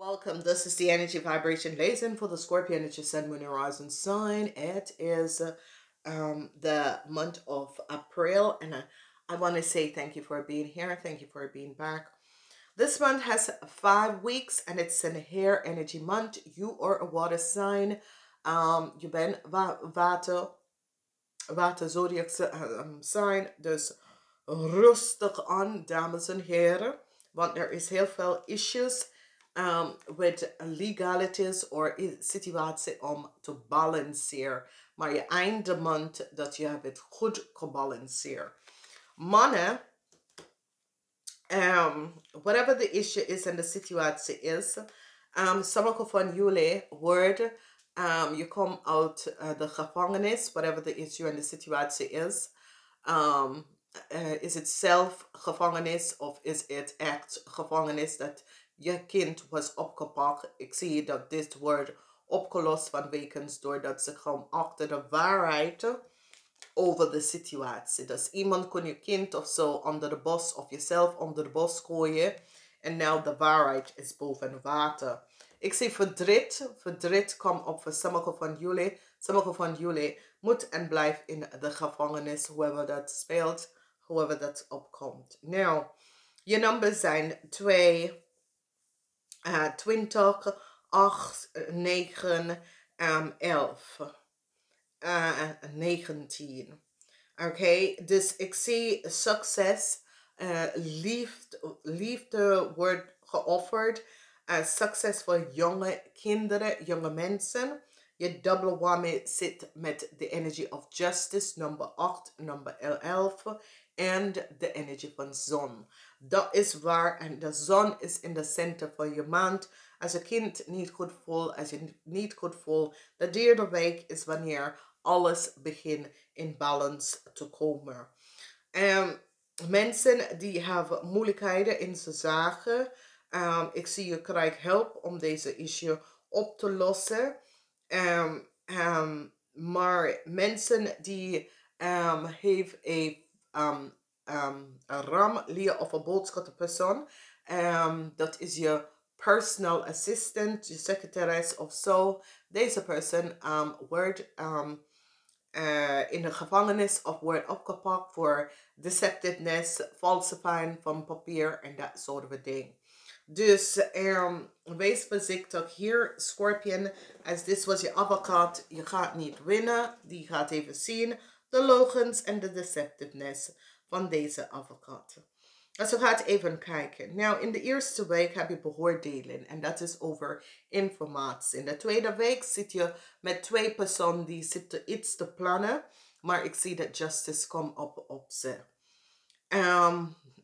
Welcome. This is the energy vibration lesson for the Scorpio energy sun, moon, and rising sign. It is the month of April, and I want to say thank you for being here. Thank you for being back. This month has 5 weeks, and it's an air energy month. You are a water sign. Je bent water zodiac sign. Dus rustig aan, dames en heren. Want er is heel veel issues with legalities or situatie om te balanceren. Maar je einde maand dat je het goed gebalanceerd. Mannen, whatever the issue is and the situatie is, sommige van jullie worden, je komt uit de gevangenis, whatever the issue and the situatie is. Is het zelf gevangenis of is het echt gevangenis dat je kind was opgepakt? Ik zie dat dit wordt opgelost vanwege doordat ze gewoon achter de waarheid over de situatie. Dus iemand kon je kind of zo onder de bos of jezelf onder de bos gooien. En nou de waarheid is boven water. Ik zie verdriet. Verdriet komt op voor sommige van jullie. Sommige van jullie moet en blijft in de gevangenis. Whoever dat speelt. Whoever dat opkomt. Nou, je nummers zijn 2, 20, 8, 9, 11. 19. Oké, dus ik zie succes. Liefde wordt geofferd. Succes voor jonge kinderen, jonge mensen. Je double whammy zit met de energy of justice, nummer 8, nummer 11. En de energy van zon. Dat is waar. En de zon is in de center van je maand. Als je kind niet goed voelt, als je niet goed voelt. De derde week is wanneer alles begint in balance te komen. Mensen die hebben moeilijkheden in zijn zaken. Ik zie je krijgt hulp om deze issue op te lossen. Maar mensen die heeft een ramlier of een boodschappersoon. Dat is je personal assistant, je secretaris of zo. Deze persoon wordt in de gevangenis of wordt opgepakt voor deceptiveness, falsifying van papier en dat soort dingen. Dus wees voorzichtig hier, Schorpioen. Als dit was je advocaat, je gaat niet winnen. Die gaat even zien de logens en de deceptiveness van deze advocaat. Dus we gaan even kijken. Nou, in de eerste week heb je beoordeling. En dat is over informatie. In de tweede week zit je met 2 personen die zitten iets te plannen. Maar ik zie dat justice komt op ze.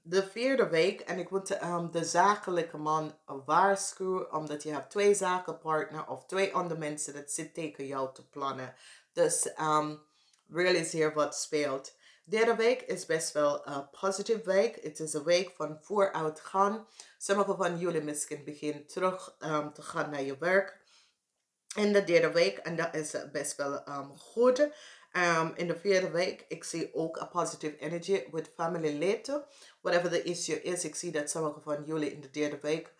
De vierde week, en ik moet de zakelijke man waarschuwen, omdat je hebt 2 zakenpartners of 2 andere mensen dat zitten tegen jou te plannen. Dus realiseer wat speelt. Derde week is best wel een positieve week. Het is een week van vooruit gaan. Sommige van jullie misschien beginnen terug te gaan naar je werk. In de derde week, en dat is best wel goed. In de vierde week, ik zie ook een positive energy with family later. Whatever the issue is, ik zie dat sommige van jullie in de derde week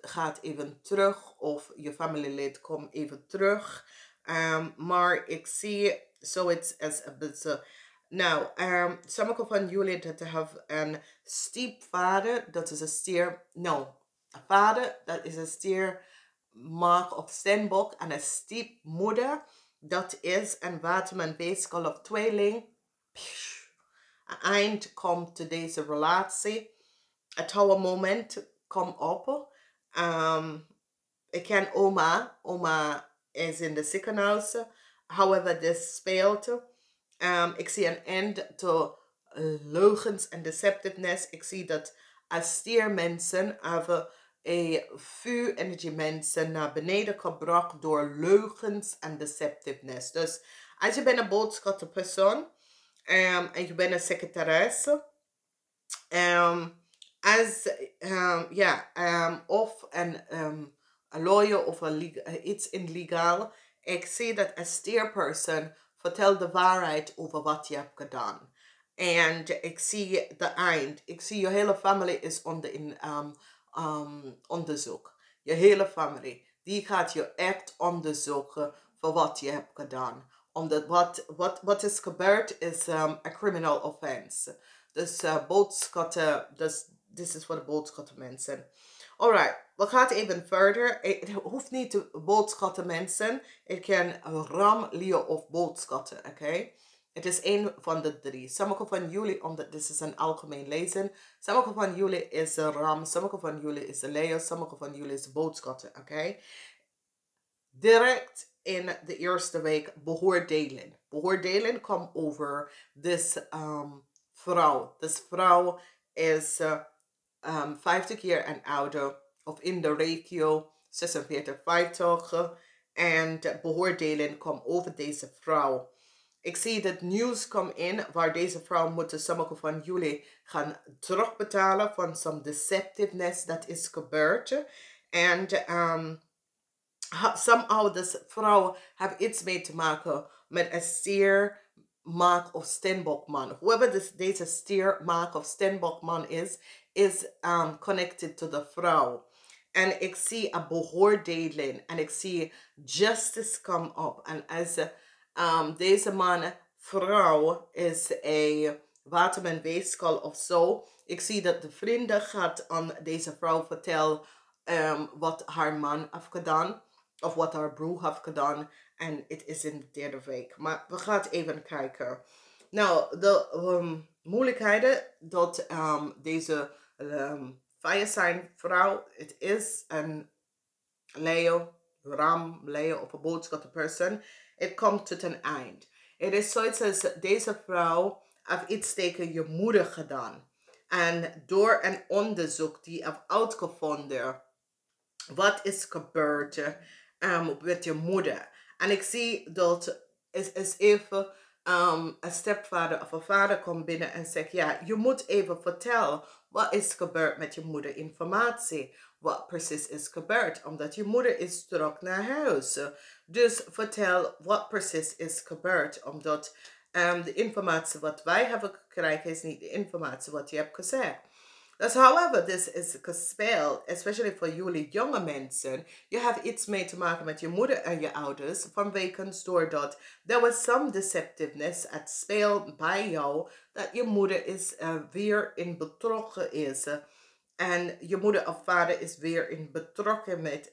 gaat even terug. Of je family lid komt even terug. Maar ik zie zoiets als een beetje... Nou, sommige van jullie dat hebben een stiefvader, dat is een stier... No, een vader, dat is een stier... Mark of Steenbok en een stiefmoeder. Dat is een waterman beeskel of tweeling. Een eind komt te deze relatie. Het oude moment komt op. Ik ken oma. Oma is in de ziekenhuis. However, dit speelt. Ik zie een eind te leugens en deceptiveness. Ik zie dat als stiermensen hebben vuur energy mensen naar beneden gebracht door leugens en deceptiveness. Dus als je bent een boodschapperpersoon en je bent een secretaris, of een lawyer of iets illegaal, ik zie dat een stierpersoon vertelt de waarheid over wat je hebt gedaan. En ik zie de eind. Ik zie je hele familie is onder in onderzoek. je hele familie, die gaat je echt onderzoeken voor wat je hebt gedaan. Omdat wat is gebeurd is een criminal offense. Dus boodschatten, dus dit is voor de boodschatten mensen. Alright, we gaan even verder. Het hoeft niet te boodschatten mensen. Het kan ram, leo of boodschatten, oké? Het is één van de drie. Sommige van jullie, omdat dit is een algemeen lezen. Sommige van jullie is een ram, sommige van jullie is een leo, sommige van jullie is boodschatten, oké? Direct in de eerste week beoordelen. Beoordelen komt over dus vrouw. Dus vrouw is 50 jaar en ouder of in de regio 46, 50. En beoordelen komt over deze vrouw. Ik zie dat nieuws komt in waar deze vrouw moeten sommige van jullie gaan terugbetalen van some deceptiveness dat is gebeurd. En somehow deze vrouw heeft iets mee te maken met een stier, maak of steenbokman. Whoever deze stier, maak of steenbokman is connected to de vrouw. En ik zie een beoordeling en ik zie justice come up. En als deze man, vrouw, is een waterman weeskal of zo. Ik zie dat de vrienden gaat aan deze vrouw vertellen wat haar man heeft gedaan. Of wat haar broer heeft gedaan. En het is in de derde week. Maar we gaan even kijken. Nou, de moeilijkheden dat deze fire sign vrouw, het is een Leo, ram, Leo of een boodschapperperson. Het komt tot een eind. Het is zoiets als deze vrouw heeft iets tegen je moeder gedaan. En door een onderzoek die heeft uitgevonden wat is gebeurd met je moeder. En ik zie dat is even een stepvader of een vader komt binnen en zegt, ja, je moet even vertellen wat is gebeurd met je moeder, informatie. Wat precies is gebeurd, omdat je moeder is terug naar huis. Dus vertel wat precies is gebeurd, omdat de informatie wat wij hebben gekregen is niet de informatie wat je hebt gezegd. Dus however this is gespeeld, especially voor jullie jonge mensen, je hebt iets mee te maken met je moeder en je ouders, vanwege doordat there was some deceptiveness at speel bij jou, dat je moeder is weer in betrokken is. En je moeder of vader is weer in betrokken met,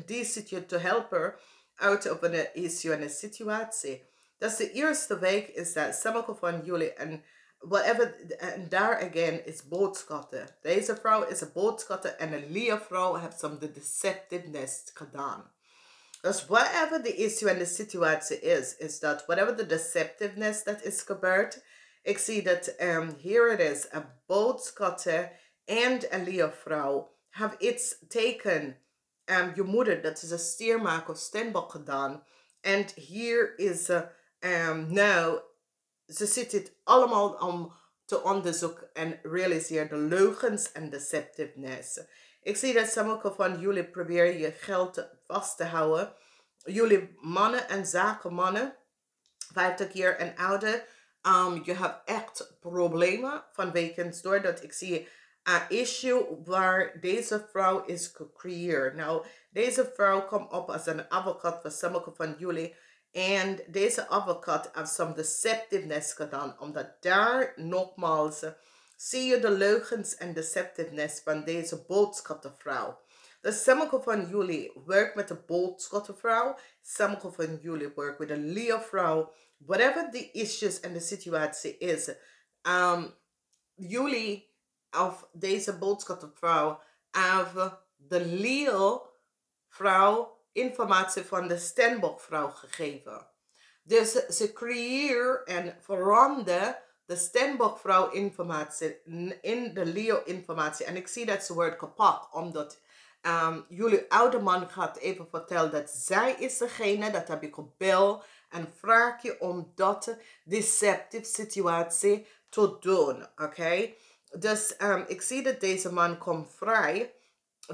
die zit je te helpen uit op een issue en een situatie. Dus de eerste week is dat sommige van jullie en whatever, en daar again is boodschatten. Deze vrouw is een boodschatter en een Leo-vrouw heeft some de deceptiveness gedaan. Dus whatever the issue en de situatie is dat whatever the deceptiveness dat is gebeurd, ik zie dat here it is, een boodschatter en een Leo-vrouw have iets taken je moeder, dat is een stiermaak of steenbok gedaan. En hier is nou, ze zit het allemaal om te onderzoeken en realiseren de leugens en deceptiveness. Ik zie dat sommige van jullie proberen je geld vast te houden. Jullie mannen en zakenmannen, 50 jaar en ouder, je hebt echt problemen vanwege doordat ik zie een issue waar deze vrouw is gecreëerd. Nou, deze vrouw komt op als een advocaat voor sommige van jullie. En deze advocaat heeft some deceptiveness gedaan. Omdat daar nogmaals zie je de leugens en deceptiveness van deze boodschappenvrouw. Dus sommige van jullie werken met de boodschappenvrouw. Sommige van jullie werken met de Leo-vrouw. Whatever the issues en de situatie is. Jullie of deze boodschappenvrouw hebben de Leo-vrouw informatie van de Steenbokvrouw gegeven. Dus ze creëren en veranderen de Steenbokvrouw informatie in de Leo informatie. En ik zie dat ze wordt gepakt, omdat jullie oude man gaat even vertellen dat zij is degene, dat heb ik gebeld en vraag je om dat deceptive situatie te doen, oké? Dus ik zie dat deze man komt vrij.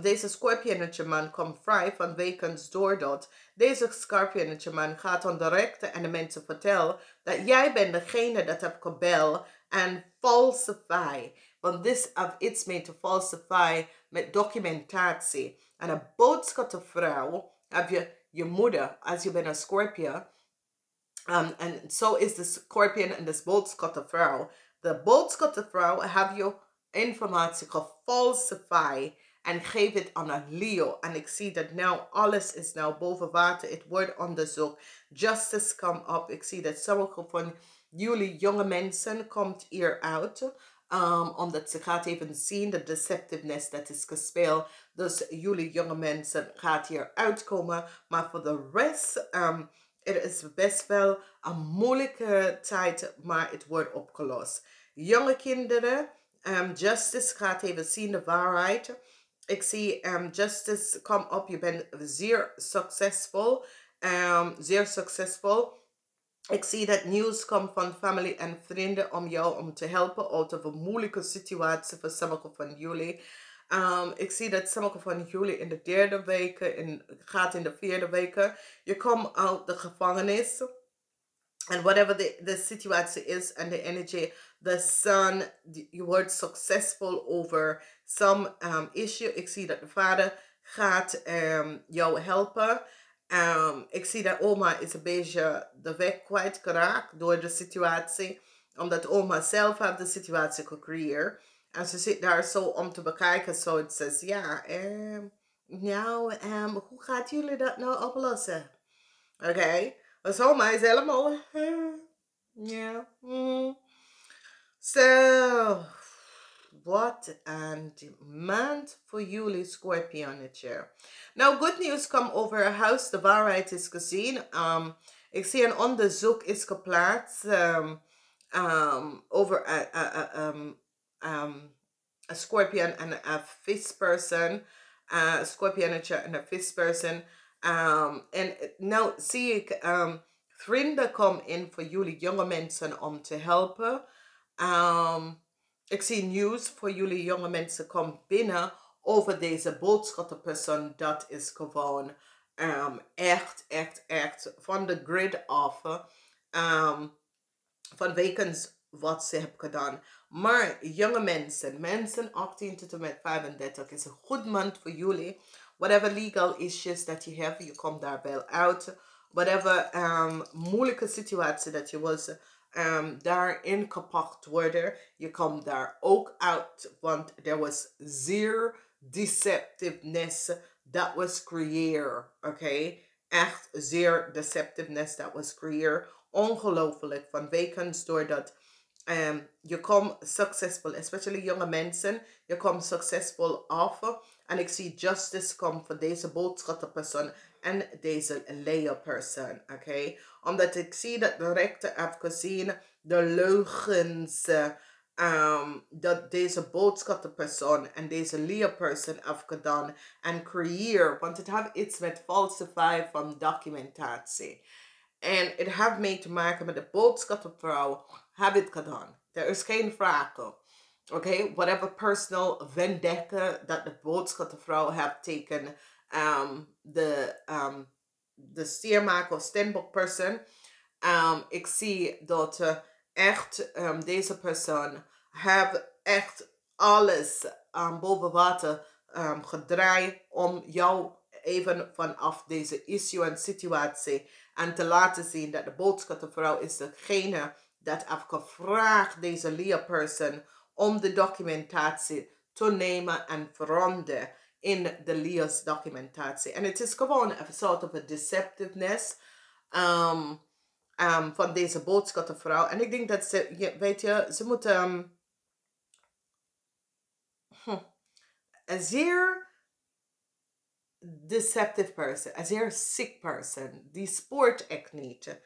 Deze Schorpionetje man komt vrij vanwege doordat deze Schorpionetje man gaat aan de rechter en de mensen vertellen dat jij bent degene dat hebt gebeld en falsify. Want dit heeft iets mee te falsify met documentatie. En een boodschattevrouw heb je moeder, als je bent een Schorpioen. En zo is de Schorpioen en de boodschattevrouw. De boodschattevrouw heb je informatie gefalsified en geef het aan een Leo. En ik zie dat nou alles is nou boven water. Het wordt onderzocht. Justice come up. Ik zie dat sommige van jullie jonge mensen komt hier uit. Omdat ze gaat even zien de deceptiveness dat is gespeeld. Dus jullie jonge mensen gaat hier uitkomen. Maar voor de rest, het is best wel een moeilijke tijd, maar het wordt opgelost. Jonge kinderen, justice gaat even zien de waarheid. Ik zie justice come up. Je bent zeer succesvol. Zeer succesvol. Ik zie dat nieuws komt van familie en vrienden om jou om te helpen uit een moeilijke situatie voor sommige van jullie. Ik zie dat sommige van jullie in de derde weken, gaat in de vierde weken, je komt uit de gevangenis. And whatever the situation is and the energy, the sun, je wordt succesvol over some issue. Ik zie dat de vader gaat jou helpen. Ik zie dat oma is een beetje de weg kwijtgeraakt door de situatie. Omdat oma zelf heeft de situatie gecreëerd. En ze zit daar zo om te bekijken. Zo het zegt, ja, nou, hoe gaat jullie dat nou oplossen? Oké. Dus oma is helemaal, ja. So, wat een maand voor jullie Schorpionetje. Nou, good news komt over een huis. De waarheid is gezien. Ik zie een onderzoek is geplaatst over een Schorpioen en een visperson. Schorpionetje en een visperson. En nou zie ik vrienden komen in voor jullie jonge mensen om te helpen. Ik zie nieuws voor jullie jonge mensen komt binnen over deze boodschappenpersoon. Dat is gewoon echt van de grid af. Van wekens wat ze hebben gedaan. Maar jonge mensen 18 tot en met 35 is een goed maand voor jullie. Whatever legal issues that you have, je komt daar wel uit. Whatever moeilijke situatie dat je was, daarin gepakt worden, je komt daar ook uit. Want er was zeer deceptiveness that was creëerd. Oké? Echt zeer deceptiveness that was creëerd. Ongelooflijk van wekens doordat je komt succesvol, especially jonge mensen, je komt succesvol af. En ik zie justice komt voor deze boodschappenpersoon en deze Leo-persoon. Oké? Omdat ik zie dat de rechter heeft gezien de leugens dat deze boodschappenpersoon en deze Leo-persoon heeft gedaan en creëer. Want het heeft iets met falsify van documentatie. En het heeft mee te maken met de boodschappenvrouw heb het gedaan. Er is geen vraag. Oké, whatever personal vendetta dat de boodschappenvrouw heeft tegen de stiermaker of steenbokpersoon. Ik zie dat echt deze persoon heeft echt alles boven water gedraaid om jou even vanaf deze issue en situatie en te laten zien dat de boodschappenvrouw is degene dat heeft gevraagd deze Leo-persoon om de documentatie te nemen en veranderen in de Leo's documentatie. En het is gewoon een soort of a deceptiveness van deze boodschappenvrouw. En ik denk dat ze, weet je, ze moet een zeer deceptive person, a zeer sick person. Die spoort echt niet.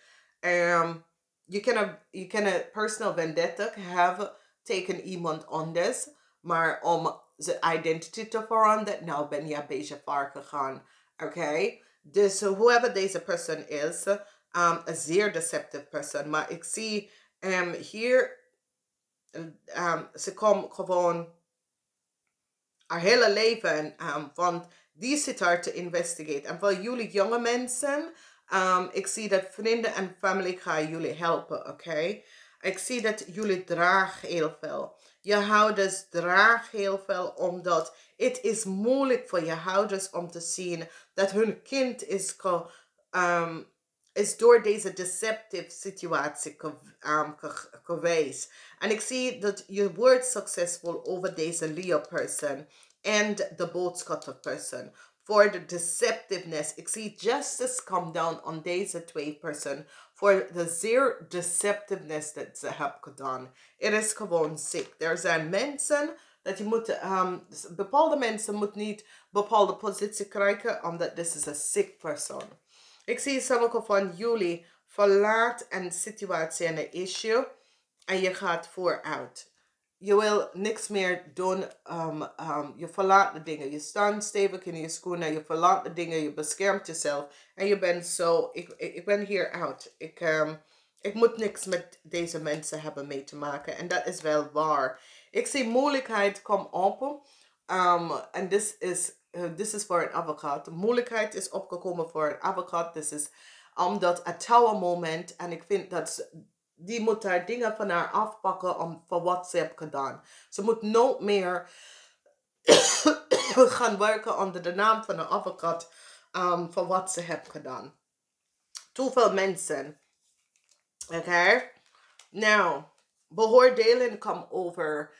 Je kan een personal vendetta hebben tegen iemand anders, maar om zijn identity te veranderen, nou ben je een beetje ver gegaan. Oké? Dus whoever deze persoon is, een zeer deceptive person. Maar ik zie hier, ze komt gewoon haar hele leven van die zit daar te investigeren. En voor jullie jonge mensen, ik zie dat vrienden en familie gaan jullie helpen, oké? Ik zie dat jullie dragen heel veel. Je houders dragen heel veel omdat het is moeilijk voor je houders om te zien dat hun kind is door deze deceptive situatie geweest. En ik zie dat je wordt succesvol over deze Leo-person en de boodschatter-person. Voor de deceptiveness. Ik zie justice come down on deze twee person. Voor de zeer deceptiveness dat ze hebben gedaan. Het is gewoon ziek. Er zijn mensen dat je moet, bepaalde mensen moeten niet bepaalde positie krijgen, omdat dit is een sick person. Ik zie sommige van jullie verlaat een situatie en een issue en je gaat vooruit. Je wil niks meer doen. Je verlaat de dingen. Je staat stevig in je schoenen. Je verlaat de dingen. Je beschermt jezelf. En je bent zo. Ik ben hier uit. Ik moet niks met deze mensen hebben mee te maken. En dat is wel waar. Ik zie moeilijkheid komen op. En dit is voor een advocaat. De moeilijkheid is opgekomen voor een advocaat. Dit is omdat het tower moment. En ik vind dat die moet daar dingen van haar afpakken voor wat ze heeft gedaan. Ze moet nooit meer gaan werken onder de naam van een advocaat voor wat ze heeft gedaan. Te veel mensen. Oké. Nou, beoordeling komt over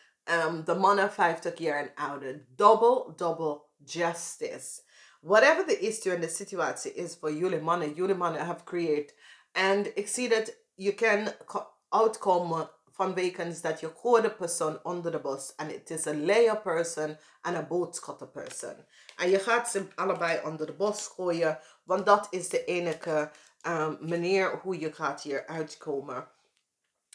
de mannen 50 jaar en ouder. Double justice. Whatever the issue en de situatie is voor jullie mannen have created. En ik zie dat je kan uitkomen vanwege dat je goede persoon onder de bus. En het is een layer person en een boodschatter person. En je gaat ze allebei onder de bus gooien. Want dat is de enige manier hoe je gaat hier uitkomen.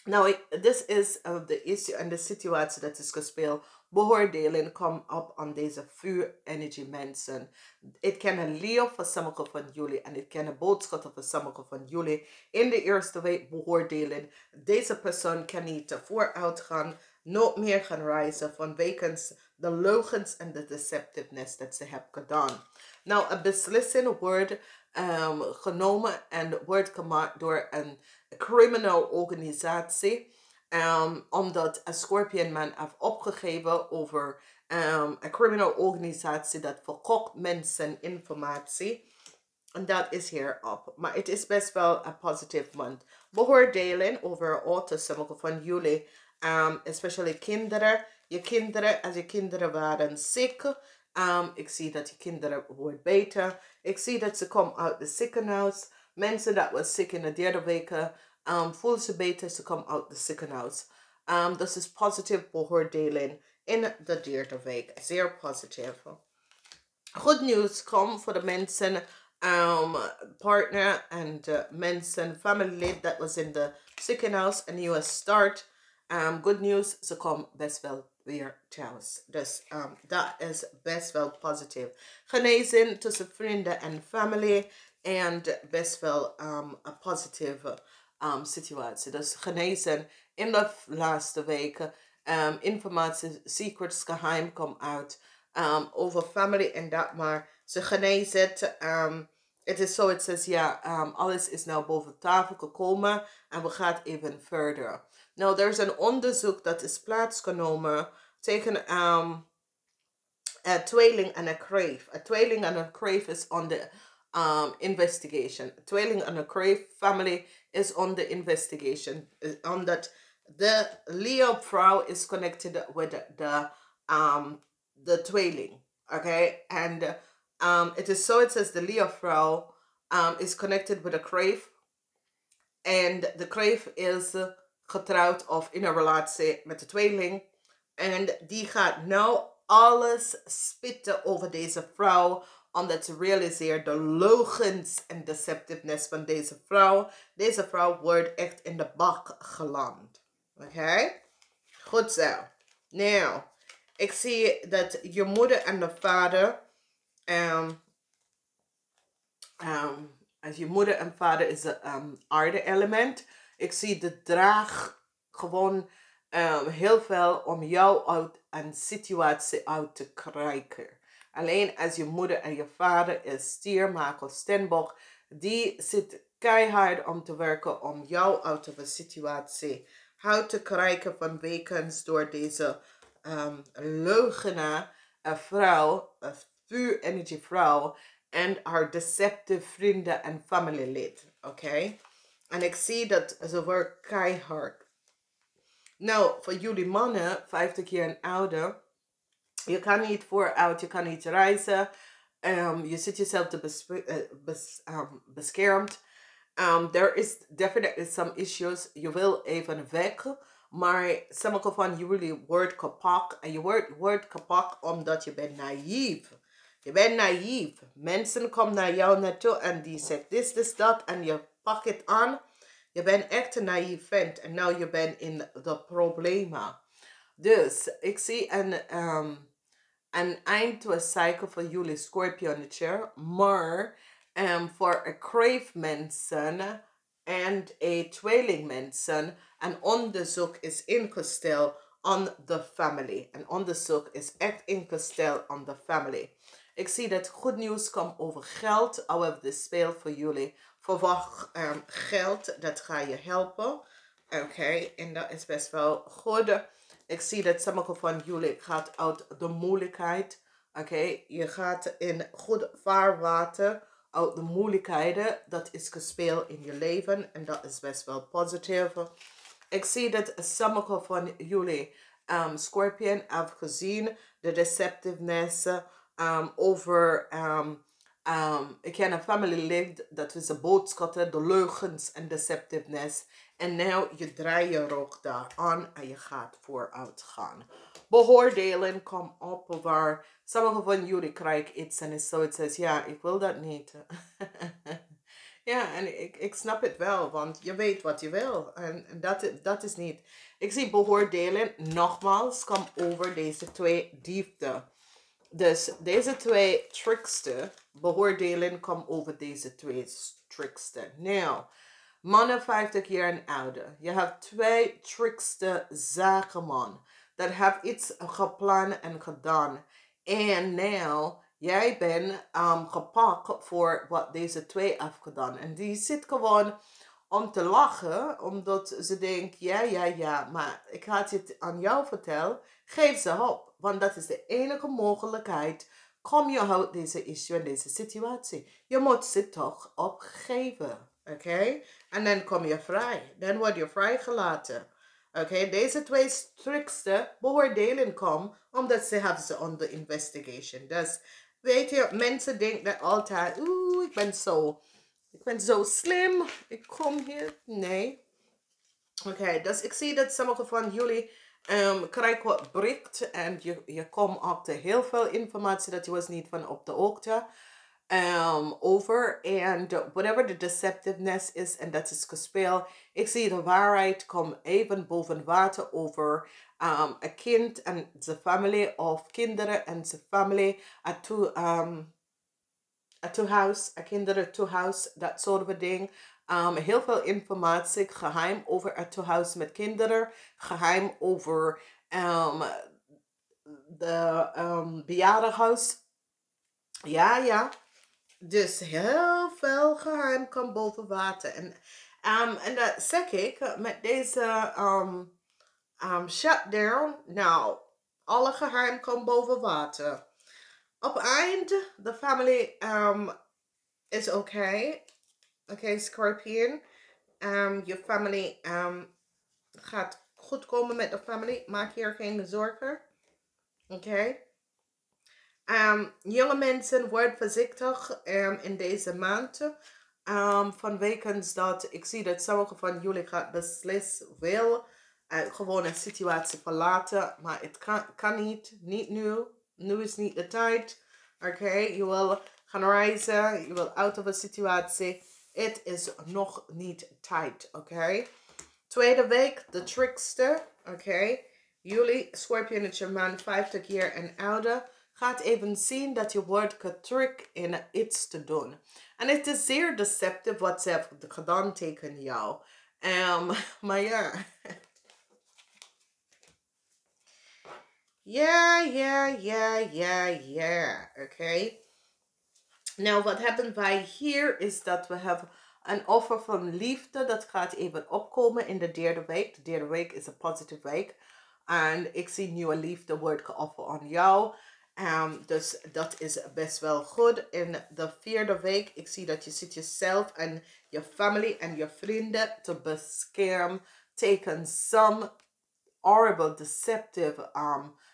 Nou, dit is de issue en de situatie dat is gespeeld. Beoordeling komt op aan deze vuur-energy mensen. Het kan een Leo voor sommigen van jullie en het kan een boodschap voor sommigen van jullie. In de eerste week beoordeling. Deze persoon kan niet vooruit gaan, nooit meer gaan reizen vanwege de leugens en de deceptiveness dat ze hebben gedaan. Nou, een beslissing wordt genomen en wordt gemaakt door een criminal organisatie. Omdat een Schorpioen man heeft opgegeven over een criminal organisatie dat verkoopt mensen informatie. En dat is hierop. Maar het is best wel een positieve maand. Beoordeling over sommige van jullie, especially kinderen. Als je kinderen waren ziek. Ik zie dat je kinderen worden beter. Ik zie dat ze komen uit de ziekenhuis. Mensen dat was ziek in de derde week. Voelen ze beter, ze komen uit de ziekenhuis. Dat is positieve beoordeling in de derde week. Zeer positief. Goed nieuws komt voor de mensen, partner en mensen, familielid dat was in de ziekenhuis. Een nieuwe start. Good news, ze komen best wel weer thuis. Dus dat is best wel positief. Genezing tussen vrienden en familie. En best wel een positieve situatie. Dus genezen in de laatste weken. Informatie, secrets, geheim komt uit. Over family en dat maar. Ze genezen. Het is zo, het says ja, alles is nou boven tafel gekomen. En we gaan even verder. Nou, er is een onderzoek dat is plaatsgenomen tegen een tweeling en een kreef. Een tweeling en een kreef is onder investigation. A tweeling and a crave family is on the investigation. On that the Leo vrouw is connected with the tweeling. Okay, and it is so it says the Leo vrouw is connected with a crave, and the crave is getrouwd of in een relatie met de tweeling, en die gaat nou alles spitten over deze vrouw, omdat ze realiseert de leugens en deceptiveness van deze vrouw. Deze vrouw wordt echt in de bak geland. Oké? Goed zo. Nou, ik zie dat je moeder en de vader, als je moeder en vader is de aarde element. Ik zie de draag gewoon heel veel om jou uit een situatie uit te krijgen. Alleen als je moeder en je vader is stier, maak of stenbok, die zit keihard om te werken om jou uit een situatie Houten krijgen van wekens door deze leugenaar, een vrouw, een vuur energy vrouw en haar deceptive vrienden en familielid. Oké? En ik zie dat ze wordt keihard. Nou, voor jullie mannen, 50 jaar en ouder, je kan niet vooruit, je kan niet reizen. Je zit jezelf te beschermd. There is definitely some issues. Je wil even weg. Maar sommige van jullie wordt kapot. En je wordt kapot omdat je bent naïef. Je bent naïef. Mensen komen naar jou naartoe en die zegt dit, dat. En je pakt het aan. Je bent echt een naïef vent. En nou je bent in de problemen. Dus ik zie een eind to a cycle voor jullie Schorpionetje. Maar voor een crave mensen en een tweeling mensen een onderzoek is ingesteld on the family. Een onderzoek is echt ingesteld on the family. Ik zie dat goed nieuws komt over geld. However, dit speelt voor jullie. Verwacht geld, dat ga je helpen. Oké, en dat is best wel goed. Ik zie dat sommige van jullie gaat uit de moeilijkheid. Oké, je gaat in goed vaarwater uit de moeilijkheden. Dat is gespeeld in je leven en dat is best wel positief. Ik zie dat sommige van jullie Schorpioen hebben gezien de deceptiveness over ik ken een family lid dat is de boodschappen, de leugens en deceptiveness. En nu je draai je rug daar aan en je gaat vooruit gaan. Beoordelen kom op waar sommige van jullie krijgen iets en is zoiets als ja, ik wil dat niet. Ja, en ik snap het wel, want je weet wat je wil. En dat is niet. Ik zie beoordelen, nogmaals, kom over deze twee diepte. Dus deze twee tricksten, beoordelen, kom over deze twee tricksten. Nou, mannen 50 jaar en ouder. Je hebt twee trickste zakenman. Dat heeft iets gepland en gedaan. En nou, jij bent gepakt voor wat deze twee hebben gedaan. En die zit gewoon om te lachen, omdat ze denkt, ja, maar ik ga het aan jou vertellen. Geef ze op, want dat is de enige mogelijkheid. Kom je uit deze issue en deze situatie. Je moet ze toch opgeven, oké? En dan kom je vrij. Dan word je vrijgelaten. Oké, deze twee strikste beoordelen komen, omdat ze hebben ze onder investigation. Dus, weet je, mensen denken altijd, ik ben zo slim. Ik kom hier. Nee. Oké, dus ik zie dat sommige van jullie krijgen wat bericht. En je komt op de heel veel informatie dat je was niet van op de hoogte over. En whatever the deceptiveness is en dat is gespeeld. Ik zie de waarheid komt even boven water over een kind en zijn familie. Of kinderen en zijn familie. Huis, kinderen to huis, dat soort of ding. Heel veel informatie, geheim over het huis met kinderen, geheim over de bejaardenhuis. Ja. Dus heel veel geheim komt boven water. En dat zeg ik met deze shutdown. Nou, alle geheim komt boven water. Op het eind, de family is okay. Oké, Schorpioen. Je family gaat goed komen met de family. Maak hier geen zorgen. Oké. Jonge mensen, word voorzichtig in deze maand. Vanwege dat ik zie dat sommige van jullie gaat beslissen wil gewoon een situatie verlaten. Maar het kan niet. Niet nu. Nu is niet de tijd. Oké, je wil gaan reizen. Je wil uit of een situatie. Het is nog niet tijd. Oké. Tweede week, de trickster. Oké. Jullie, Schorpionetje man, 50 jaar en ouder, gaat even zien dat je wordt getricked in iets te doen. En het is zeer deceptief wat ze heeft gedaan tegen jou. Maar ja. Ja. Oké. Nou, wat hebben wij hier is dat we hebben Een offer van liefde, dat gaat even opkomen in de derde week. De derde week is een positieve week. En ik zie nieuwe liefde wordt geofferd aan jou. Dus dat is best wel goed. In de vierde week, ik zie dat je zit jezelf en je familie en je vrienden te beschermen tegen some horrible, deceptive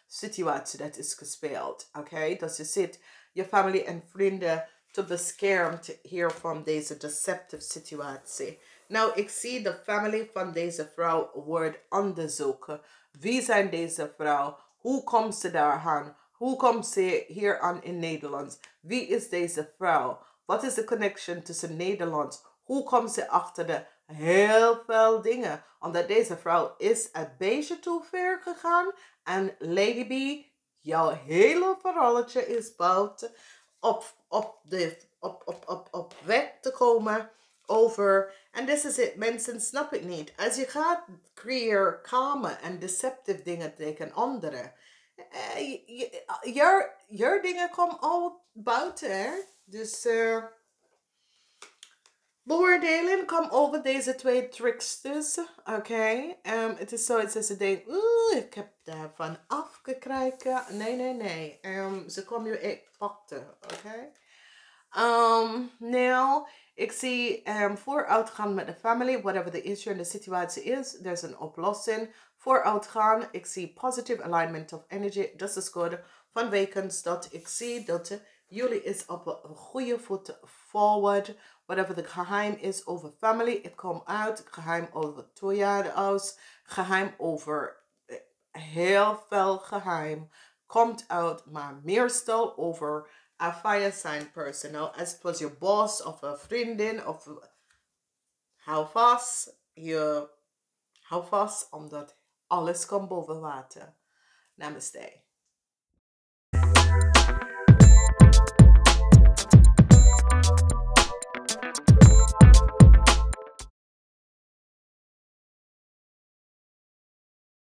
situatie dat is gespeeld. Oké, dus je zit je familie en vrienden te beschermen hier van deze deceptive situatie. Nou, ik zie de familie van deze vrouw wordt onderzoeken. Wie zijn deze vrouw? Hoe komt ze daar aan? Hoe komt ze hier aan in Nederland? Wie is deze vrouw? Wat is de connection tussen Nederland? Hoe komt ze achter de heel veel dingen? Omdat deze vrouw is een beetje te ver gegaan. En Lady B, jouw hele verhaaltje is buiten op weg te komen over. En dit is het, mensen, snap ik niet. Als je gaat creëren calme en deceptive dingen tegen anderen, je dingen komen al buiten, hè? Dus beoordeling kom over deze twee tricksters. Oké. Het is zoiets dat ze denken, oeh, ik heb daarvan afgekregen. Nee. Ze komen je echt pakten. Oké. Nou, ik zie vooruitgaan met de family, whatever the issue en de situatie is, er is een oplossing. Vooruitgaan, ik zie positive alignment of energy, dat is goed. Vanwege dat ik zie dat jullie is op een goede voet forward. Whatever the geheim is over family, het komt uit. Geheim over 2 jaar oud, geheim over heel veel geheim. Komt uit, maar meestal over een fire sign person. Nou, als het was je boss of een vriendin of hou vast, omdat alles komt boven water. Namaste.